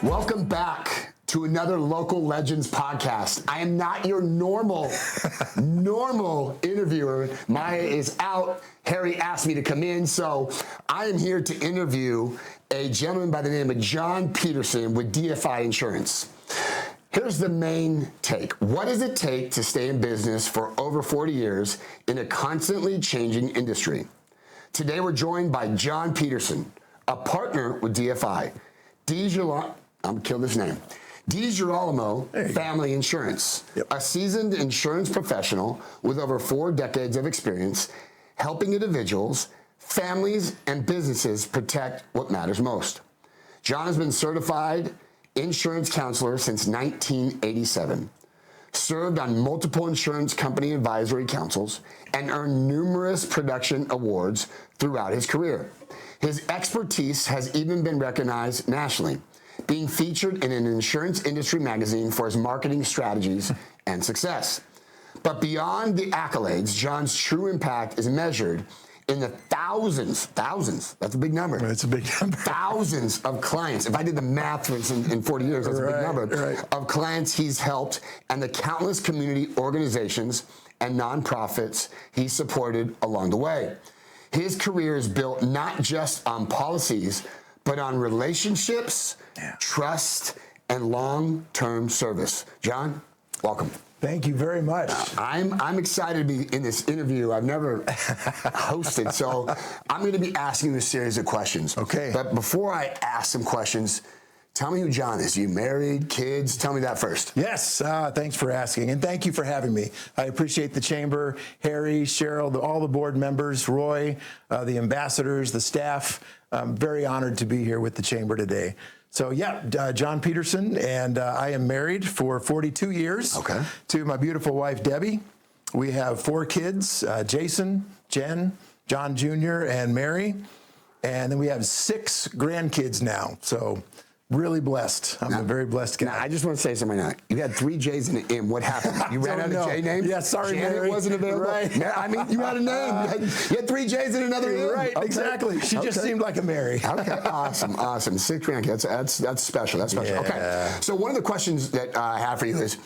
Welcome back to another Local Legends podcast. I am not your normal interviewer. Maya is out. Harry asked me to come in, so I am here to interview a gentleman by the name of John Peterson with DFI Insurance. Here's the main take. What does it take to stay in business for over 40 years in a constantly changing industry? Today we're joined by John Peterson, a partner with DFI. I'm gonna kill this name. DiGirolamo Family Insurance, a seasoned insurance professional with over 4 decades of experience helping individuals, families, and businesses protect what matters most. John has been certified insurance counselor since 1987, served on multiple insurance company advisory councils, and earned numerous production awards throughout his career. His expertise has even been recognized nationally, being featured in an insurance industry magazine for his marketing strategies and success. But beyond the accolades, John's true impact is measured in the thousands, that's a big number. It's a big number. Thousands of clients. If I did the math in 40 years, that's a big number of clients he's helped and the countless community organizations and nonprofits he's supported along the way. His career is built not just on policies, but on relationships, trust, and long-term service. John, welcome. Thank you very much. I'm excited to be in this interview. I've never hosted, so I'm going to be asking you a series of questions. Okay. But before I ask some questions, tell me who John is. You married, kids? Tell me that first. Yes, thanks for asking, and thank you for having me. I appreciate the chamber, Harry, Cheryl, all the board members, Roy, the ambassadors, the staff. I'm very honored to be here with the chamber today. So John Peterson, and I am married for 42 years to my beautiful wife, Debbie. We have 4 kids, Jason, Jen, John Jr., and Mary. And then we have 6 grandkids now. So really blessed. I'm a very blessed guy. Now, I just want to say something now. You had 3 J's and an M. What happened? You ran out of J names? Yeah, sorry, Janet Mary. wasn't available. Right. I mean, you had a name. You had 3 J's and another M. Right, exactly. She just seemed like a Mary. Okay, awesome. 6 grandkids. That's special. That's special. Yeah. Okay. So one of the questions that I have for you is,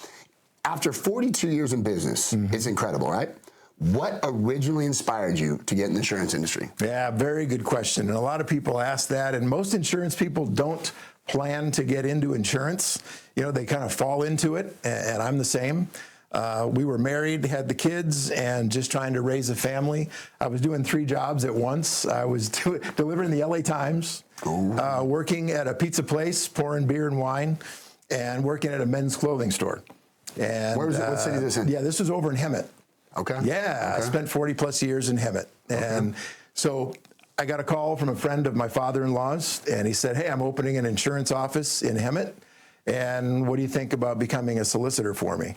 after 42 years in business, it's incredible, right? What originally inspired you to get in the insurance industry? Yeah, very good question. And a lot of people ask that, and most insurance people don't plan to get into insurance. You know, they kind of fall into it, and I'm the same. We were married, had the kids, and just trying to raise a family. I was doing 3 jobs at once. I was delivering the LA Times, working at a pizza place, pouring beer and wine, and working at a men's clothing store. And where was it? What city is this in? Yeah, this was over in Hemet. Okay. Yeah, I spent 40 plus years in Hemet. And so I got a call from a friend of my father-in-law's, and he said, hey, I'm opening an insurance office in Hemet, and what do you think about becoming a solicitor for me?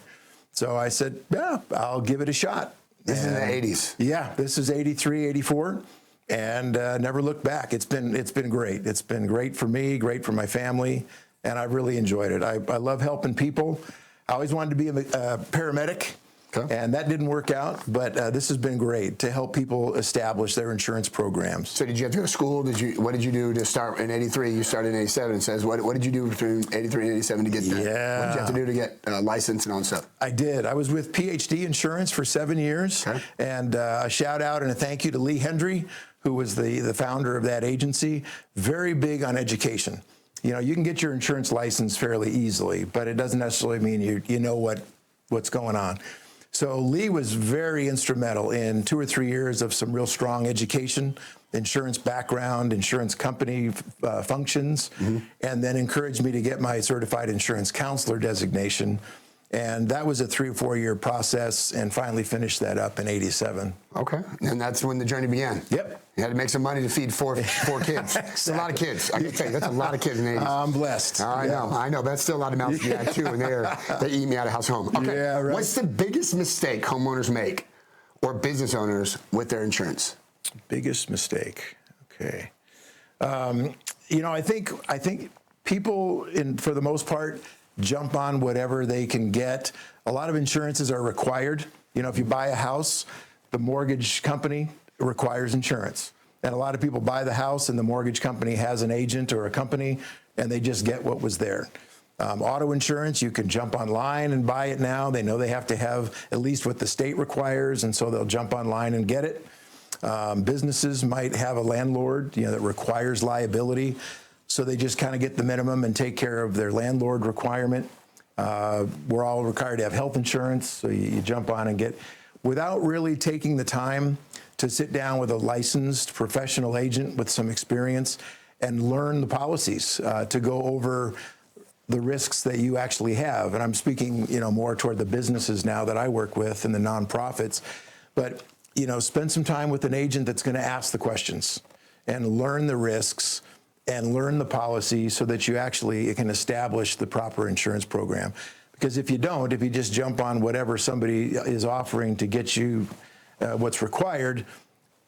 So I said, yeah, I'll give it a shot. This is in the 80s. Yeah, this is 83, 84, and never looked back. It's been great. It's been great for me, great for my family, and I've really enjoyed it. I love helping people. I always wanted to be a paramedic. And that didn't work out, but this has been great to help people establish their insurance programs. So did you have to go to school? What did you do to start in 83? You started in 87. It says, what did you do between 83 and 87 to get that? Yeah. What did you have to do to get licensed and all that stuff? I did. I was with PhD Insurance for 7 years. And a shout out and a thank you to Lee Hendry, who was the founder of that agency. Very big on education. You know, you can get your insurance license fairly easily, but it doesn't necessarily mean you know what's going on. So Lee was very instrumental in 2 or 3 years of some real strong education, insurance background, insurance company functions, and then encouraged me to get my certified insurance counselor designation. And that was a 3 or 4 year process, and finally finished that up in 87. Okay, and that's when the journey began. Yep. You had to make some money to feed four kids. That's a lot of kids. I can tell you, that's a lot of kids in the 80s. I'm blessed. I know. That's still a lot of mouths to add too, and they eat me out of house home. Okay. Yeah, right. What's the biggest mistake homeowners make, or business owners, with their insurance? Biggest mistake. Okay. You know, I think people, for the most part, jump on whatever they can get. A lot of insurances are required. You know, if you buy a house, the mortgage company requires insurance. And a lot of people buy the house and the mortgage company has an agent or a company and they just get what was there. Auto insurance, you can jump online and buy it now. They know they have to have at least what the state requires, and so they'll jump online and get it. Businesses might have a landlord, that requires liability, so they just kind of get the minimum and take care of their landlord requirement. We're all required to have health insurance, so you jump on and get, without really taking the time to sit down with a licensed professional agent with some experience and learn the policies, to go over the risks that you actually have. And I'm speaking, more toward the businesses now that I work with and the nonprofits. But, spend some time with an agent that's going to ask the questions and learn the risks and learn the policy so that you actually can establish the proper insurance program. Because if you don't, if you just jump on whatever somebody is offering to get you what's required,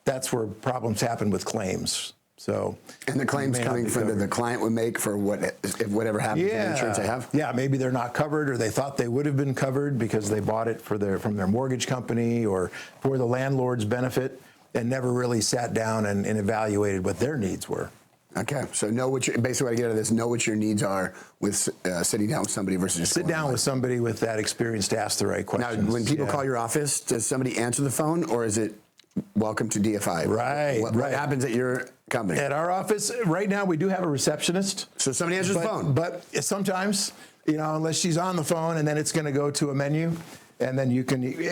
that's where problems happen with claims. So, and the claims coming from the client would make for whatever happens to the insurance they have? Yeah, maybe they're not covered, or they thought they would have been covered because they bought it from their mortgage company or for the landlord's benefit and never really sat down and evaluated what their needs were. Okay, so basically what I get out of this, know what your needs are with sitting down with somebody versus just sit down with somebody with that experience to ask the right questions. Now, when people call your office, does somebody answer the phone, or is it welcome to DFI? Right. What happens at your company? At our office, right now, we do have a receptionist. So somebody answers the phone. But sometimes, unless she's on the phone, and then it's going to go to a menu, and then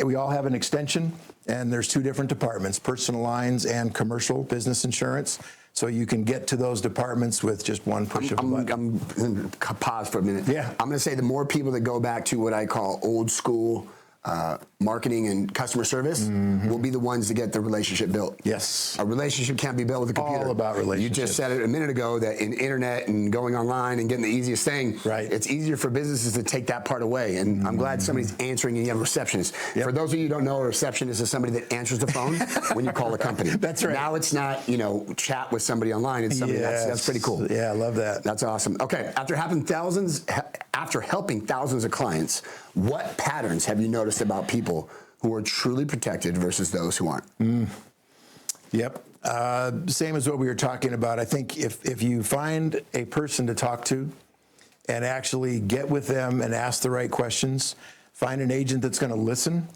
we all have an extension, and there's two different departments, personal lines and commercial business insurance. So you can get to those departments with just one push of a button. I'm going to pause for a minute. Yeah. I'm going to say the more people that go back to what I call old school marketing and customer service will be the ones to get the relationship built. Yes. A relationship can't be built with a computer. All about relationships. You just said it a minute ago that in internet and going online and getting the easiest thing, right, it's easier for businesses to take that part away. And I'm glad somebody's answering and you have a receptionist. Yep. For those of you who don't know, a receptionist is somebody that answers the phone when you call a company. That's right. Now it's not, chat with somebody online. It's somebody that's pretty cool. Yeah, I love that. That's awesome. Okay, after helping thousands of clients, what patterns have you noticed about people who are truly protected versus those who aren't? Yep. Same as what we were talking about. I think if you find a person to talk to and actually get with them and ask the right questions, find an agent that's going to listen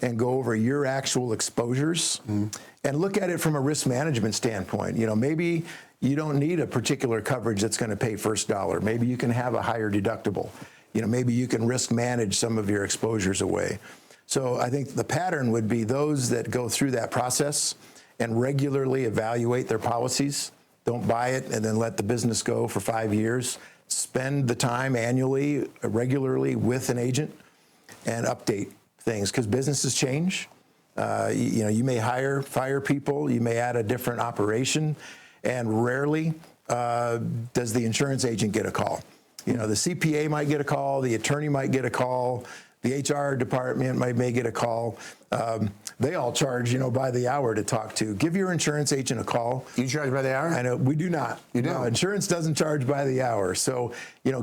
and go over your actual exposures and look at it from a risk management standpoint. Maybe you don't need a particular coverage that's going to pay first dollar. Maybe you can have a higher deductible. Maybe you can risk manage some of your exposures away. So I think the pattern would be those that go through that process and regularly evaluate their policies. Don't buy it and then let the business go for 5 years. Spend the time annually, regularly with an agent and update things, because businesses change. You may fire people, you may add a different operation, and rarely does the insurance agent get a call. The CPA might get a call, the attorney might get a call, the HR department may get a call. They all charge, by the hour to talk to. Give your insurance agent a call. You charge by the hour? I know, we do not. You don't? No, insurance doesn't charge by the hour. So,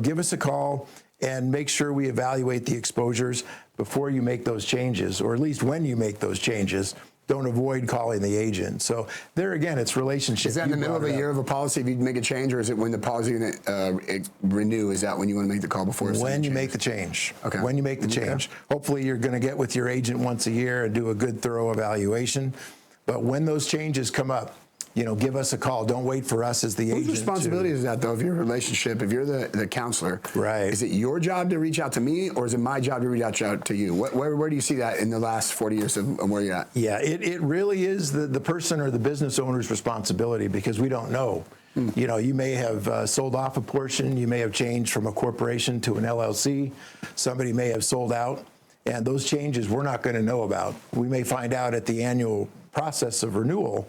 give us a call and make sure we evaluate the exposures before you make those changes, or at least when you make those changes. Don't avoid calling the agent. So there again, it's relationship. Is that in the middle of a year of a policy if you make a change, or is it when the policy is going to renew? Is that when you want to make the call before? When you make the change. Okay. When you make the change. Hopefully you're going to get with your agent once a year and do a good thorough evaluation. But when those changes come up, give us a call. Don't wait for us as the agent. Whose responsibility is that, though, of your relationship? If you're the counselor, right? Is it your job to reach out to me, or is it my job to reach out to you? Where do you see that in the last 40 years of where you're at? Yeah, it really is the person or the business owner's responsibility, because we don't know. You may have sold off a portion. You may have changed from a corporation to an LLC. Somebody may have sold out. And those changes we're not going to know about. We may find out at the annual process of renewal.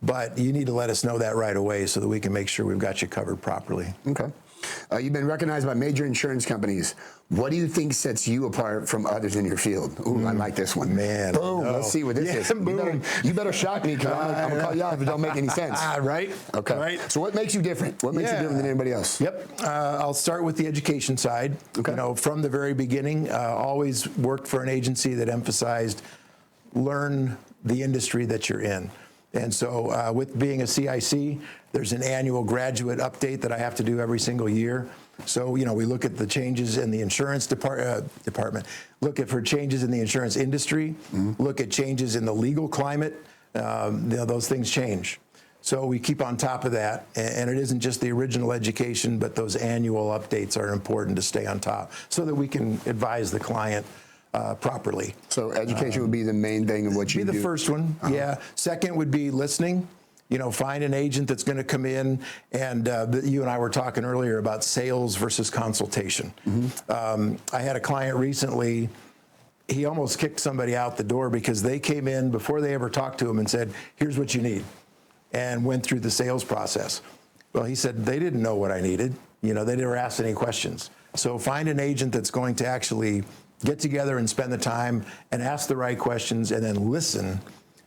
But you need to let us know that right away so that we can make sure we've got you covered properly. Okay. You've been recognized by major insurance companies. What do you think sets you apart from others in your field? Ooh, I like this one. Man. Boom. Let's see what this is. Boom. You better shock me, because I'm going to call you out if it don't make any sense. Right. Okay. Right. So what makes you different? What makes you different than anybody else? Yep. I'll start with the education side. Okay. From the very beginning, always worked for an agency that emphasized learn the industry that you're in. And so with being a CIC, there's an annual graduate update that I have to do every single year. So, we look at the changes in the insurance department, look at for changes in the insurance industry, look at changes in the legal climate. Those things change. So we keep on top of that, and it isn't just the original education, but those annual updates are important to stay on top so that we can advise the client properly. So education would be the main thing of what you do? Be the first one, yeah. Second would be listening. Find an agent that's going to come in, and you and I were talking earlier about sales versus consultation. I had a client recently, he almost kicked somebody out the door because they came in before they ever talked to him and said, here's what you need, and went through the sales process. Well, he said they didn't know what I needed. They never asked any questions. So find an agent that's going to actually get together and spend the time and ask the right questions and then listen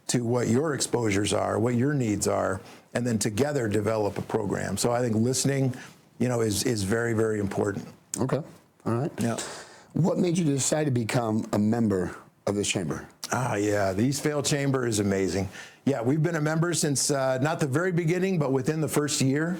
to what your exposures are, what your needs are, and then together develop a program. So I think listening, is very, very important. Okay, all right. Yeah. What made you decide to become a member of this chamber? Yeah, the Eastvale Chamber is amazing. Yeah, we've been a member since not the very beginning, but within the first year,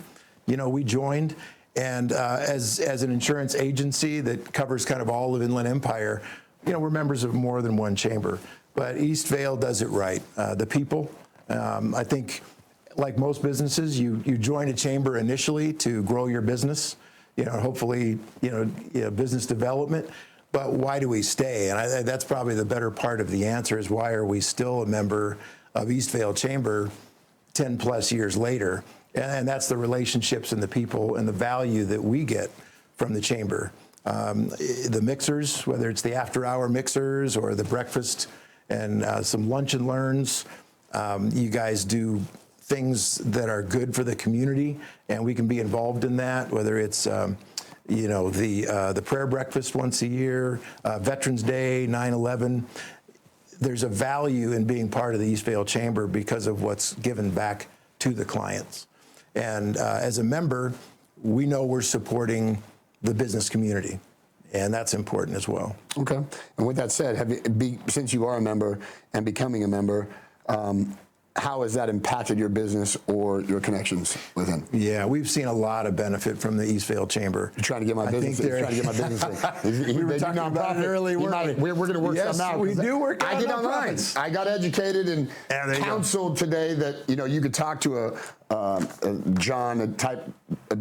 we joined. And as an insurance agency that covers kind of all of Inland Empire, we're members of more than one chamber. But Eastvale does it right. The people, I think, like most businesses, you join a chamber initially to grow your business, hopefully, business development. But why do we stay? And that's probably the better part of the answer is why are we still a member of Eastvale Chamber 10 plus years later? And that's the relationships and the people and the value that we get from the chamber. The mixers, whether it's the after-hour mixers or the breakfast and some lunch and learns, you guys do things that are good for the community, and we can be involved in that, whether it's the prayer breakfast once a year, Veterans Day, 9/11. There's a value in being part of the Eastvale Chamber because of what's given back to the clients. And as a member, we know we're supporting the business community, and that's important as well. Okay. And with that said, since you are a member and becoming a member, how has that impacted your business or your connections with him? Yeah, we've seen a lot of benefit from the Eastvale Chamber. You're trying to get my business. You're trying to get my business. We were talking about it earlier. We're going to work something out. We do work out. I get online. I got educated and counseled today that you could talk to John,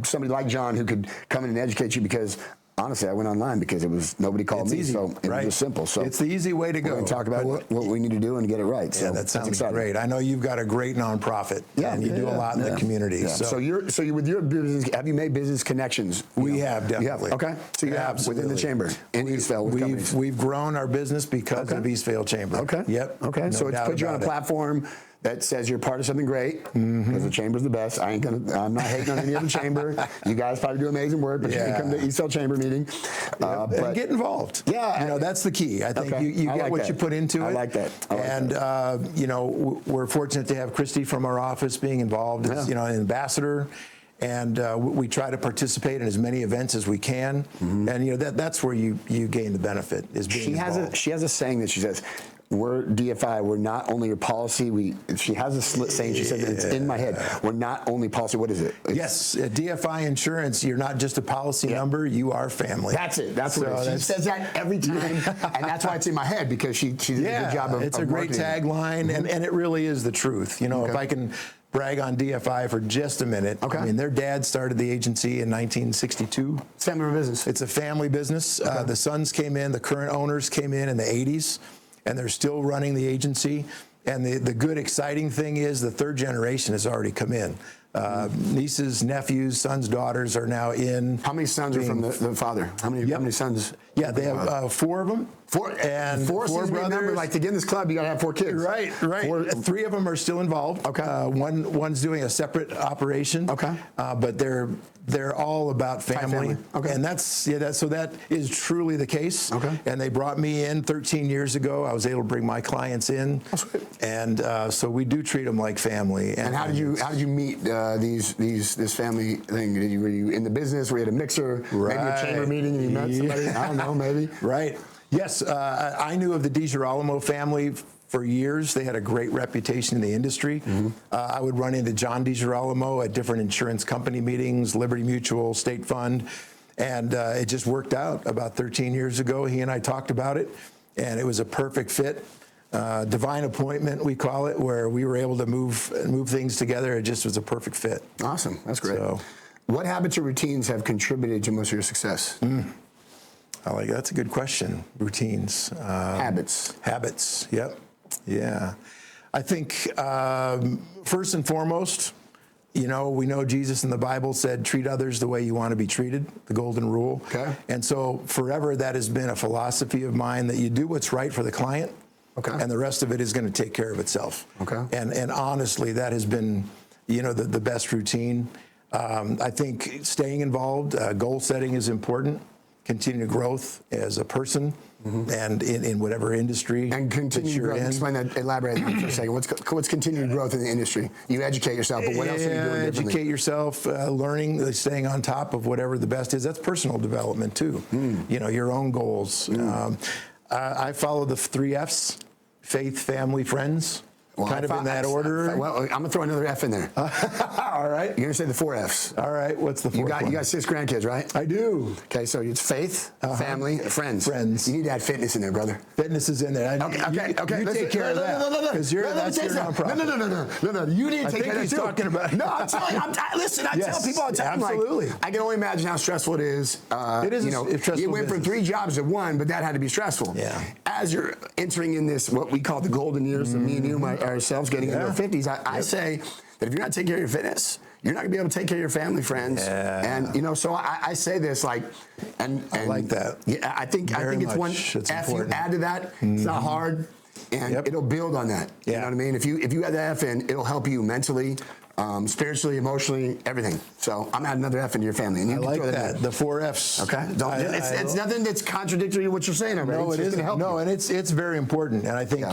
somebody like John who could come in and educate you because. Honestly, I went online because nobody called me, easy, so it was just simple. So it's the easy way to go. We're going to talk about what we need to do and get it right. Yeah, that sounds great. I know you've got a great nonprofit, and you do a lot in the community. Yeah. So you're with your business. Have you made business connections? We have definitely. Okay, so you have within the chamber in Eastvale. We've grown our business because of Eastvale Chamber. Okay. Yep. Okay. No so it's put you on a platform that says you're part of something great because the chamber's the best. I'm not hating on any other chamber. You guys probably do amazing work, but you can come to Eastvale Chamber meeting. And get involved. Yeah. That's the key. I think you get what you put into it. I like that. We're fortunate to have Christy from our office being involved as an ambassador. And we try to participate in as many events as we can. And that's where you gain the benefit is being involved. She has a saying that she says, we're DFI, we're not only your policy, she has a saying, she said that it's in my head, we're not only policy, what is it? Yes, DFI insurance, you're not just a policy number, you are family. That's it, that's what it is. She says that every time, and that's why it's in my head, because she did a good job of it's a great tagline, and it really is the truth. If I can brag on DFI for just a minute. Okay. I mean, their dad started the agency in 1962. Family business. It's a family business. Okay. The sons came in, the current owners came in the 80s, and they're still running the agency. And the good, exciting thing is the third generation has already come in. Nieces, nephews, sons, daughters are now in. How many sons are from the father? How many sons? Yeah, they have 4 of them. Four brothers. Like to get in this club, you got to have 4 kids. Right. 3 of them are still involved. Okay. One's doing a separate operation. Okay. But they're all about family. Okay. And that is truly the case. Okay. And they brought me in 13 years ago. I was able to bring my clients in. That's great. And so we do treat them like family. And how did you meet this family thing? Were you in the business? Were you at a mixer? Right. Maybe a chamber meeting and you met somebody? I don't know, maybe. Right. Yes, I knew of the DiGirolamo family for years. They had a great reputation in the industry. I would run into John DiGirolamo at different insurance company meetings, Liberty Mutual, State Fund, and it just worked out. About 13 years ago, he and I talked about it, and it was a perfect fit. Divine appointment, we call it, where we were able to move things together. It just was a perfect fit. Awesome. That's great. So, what habits or routines have contributed to most of your success? That's a good question. Routines. Habits. Yep. Yeah. I think first and foremost, we know Jesus in the Bible said, treat others the way you want to be treated, the golden rule. Okay. And so forever that has been a philosophy of mine, that you do what's right for the client. Okay. And the rest of it is going to take care of itself. Okay. And honestly, that has been, the best routine. I think staying involved, goal setting is important. Continued growth as a person and in whatever industry And continued growth. in. Explain that. Elaborate on that for a second. What's continued growth in the industry? You educate yourself, but what else are you doing differently? Educate yourself, learning, staying on top of whatever the best is. That's personal development too. Your own goals. I follow the 3 Fs: faith, family, friends. Kind of in that order. Well, I'm gonna throw another F in there. All right. You're gonna say the 4 Fs. All right. What's the 4th one? You got 6 grandkids, right? I do. Okay, so it's faith, family, friends. Friends. You need to add fitness in there, brother. Fitness is in there. Okay. You take care of that. Because that's your nonprofit. No. You need to take care of that he's too. talking about. No, I'm telling you. Listen, I tell people all the time. Absolutely. Like, I can only imagine how stressful it is. It is. You went from 3 jobs to 1, but that had to be stressful. Yeah. As you're entering in this, what we call the golden years of me and you, ourselves, getting into our 50s, I say that if you're not taking care of your fitness, you're not gonna be able to take care of your family, friends. Yeah. And so I say this I like that. Yeah, I think it's one F important. You add to that. It's not hard, and it'll build on that. You know what I mean? If you add the F in, it'll help you mentally, spiritually, emotionally, everything. So I'm adding another F into your family. And you I like that. The 4 Fs. Okay. It's nothing that's contradictory to what you're saying already. No, it isn't. And it's very important. And I think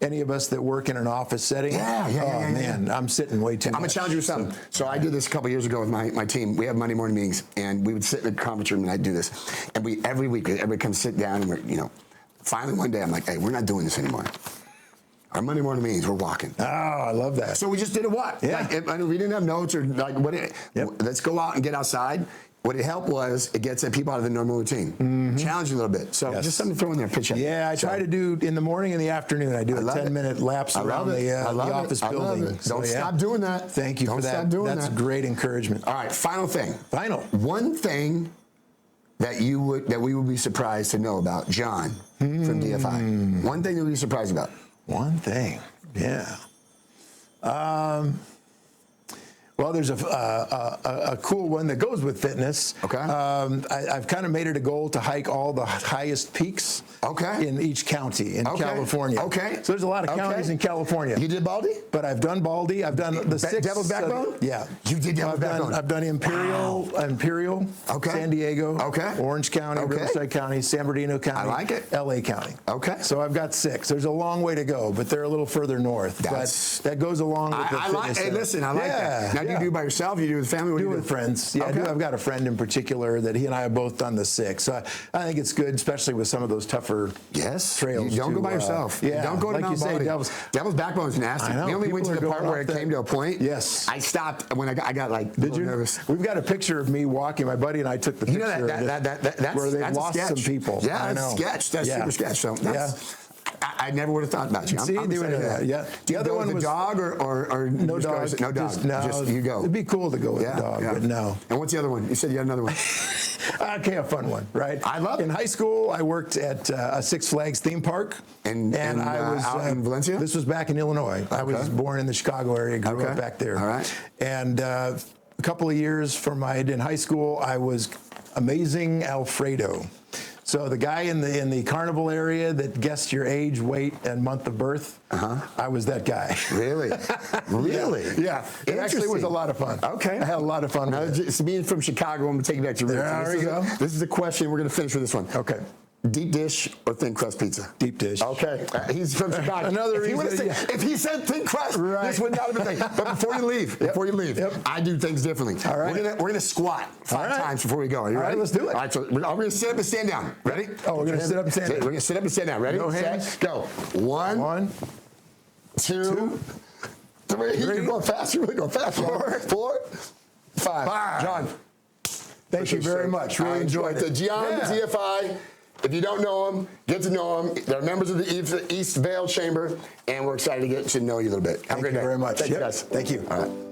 any of us that work in an office setting. Man, I'm sitting way too much. I'm gonna challenge you with something. So I did this a couple years ago with my team. We have Monday morning meetings, and we would sit in the conference room, and I'd do this. And every week, everybody comes sit down, and finally one day I'm like, hey, we're not doing this anymore. Our Monday morning meetings, we're walking. Oh, I love that. So we just did a walk. Yeah. We didn't have notes or let's go out and get outside. What it helped was it gets people out of the normal routine. Challenge you a little bit. So just something to throw in there, pitch it. Yeah, I try to do in the morning and the afternoon. I do a 10-minute lapse around the office building. Don't stop doing that. Thank you for that. Don't stop doing that. That's great encouragement. All right, final thing. One thing that we would be surprised to know about John from DFI. One thing that we'd be surprised about. One thing, yeah. Well, there's a cool one that goes with fitness. Okay. I've kind of made it a goal to hike all the highest peaks. Okay. In each county in California. Okay. So there's a lot of counties in California. You did Baldy? But I've done Baldy. I've done the 6. Devil's Backbone? Yeah. You did Devil's Backbone? I've done Imperial, San Diego, Orange County, Riverside County, San Bernardino County. I like it. LA County. Okay. So I've got 6. There's a long way to go, but they're a little further north. But that goes along with the fitness. Hey, listen, I like that. Now, do you do it by yourself? You do it with family? Do it with friends. Yeah, I've got a friend in particular that he and I have both done the 6. So I think it's good, especially with some of those tougher trails. You don't go by yourself. Don't go to Mount Baldy. Devil's Backbone is nasty. We only went to the part where it came to a point. Yes. I stopped when I got like a little nervous. We've got a picture of me walking. My buddy and I took the picture where they've lost some people. Yeah, that's sketch. That's super sketch. So I never would have thought about you. See, doing that. Yeah. The other one was dog or no dog. No dog. Just you go. It'd be cool to go with a dog, but no. And what's the other one? You said you had another one. Okay, a fun one, right? I love it. In high school, I worked at a Six Flags theme park. And I was out in Valencia? This was back in Illinois. I was born in the Chicago area, grew up back there. All right. And a couple of years in high school, I was Amazing Alfredo. So the guy in the carnival area that guessed your age, weight, and month of birth, I was that guy. Really? Really? Yeah. It actually was a lot of fun. Okay. I had a lot of fun with it. Being from Chicago, I'm going to take you back to roots. There we go. This is a question. We're going to finish with this one. Okay. Deep dish or thin crust pizza? Deep dish. Okay, he's from Chicago. Another reason. If he said thin crust, this would not have been thing. But before you leave, I do things differently. All right. We're gonna squat 5 times before we go. Are you ready? All right, let's do it. All right, so I'm gonna sit up and stand down. Ready? Oh, we're gonna sit up and stand down. We're gonna sit up and stand down. Ready? No hands. Set, go. 1, 2, 3. You're going fast. You're really going fast. 4, 5. John. Thank you very much. Really enjoyed it. John, the DFI. If you don't know them, get to know them. They're members of the Eastvale Chamber, and we're excited to get to know you a little bit. Have a great day. Thank you very much. Thanks, guys. Thank you. All right.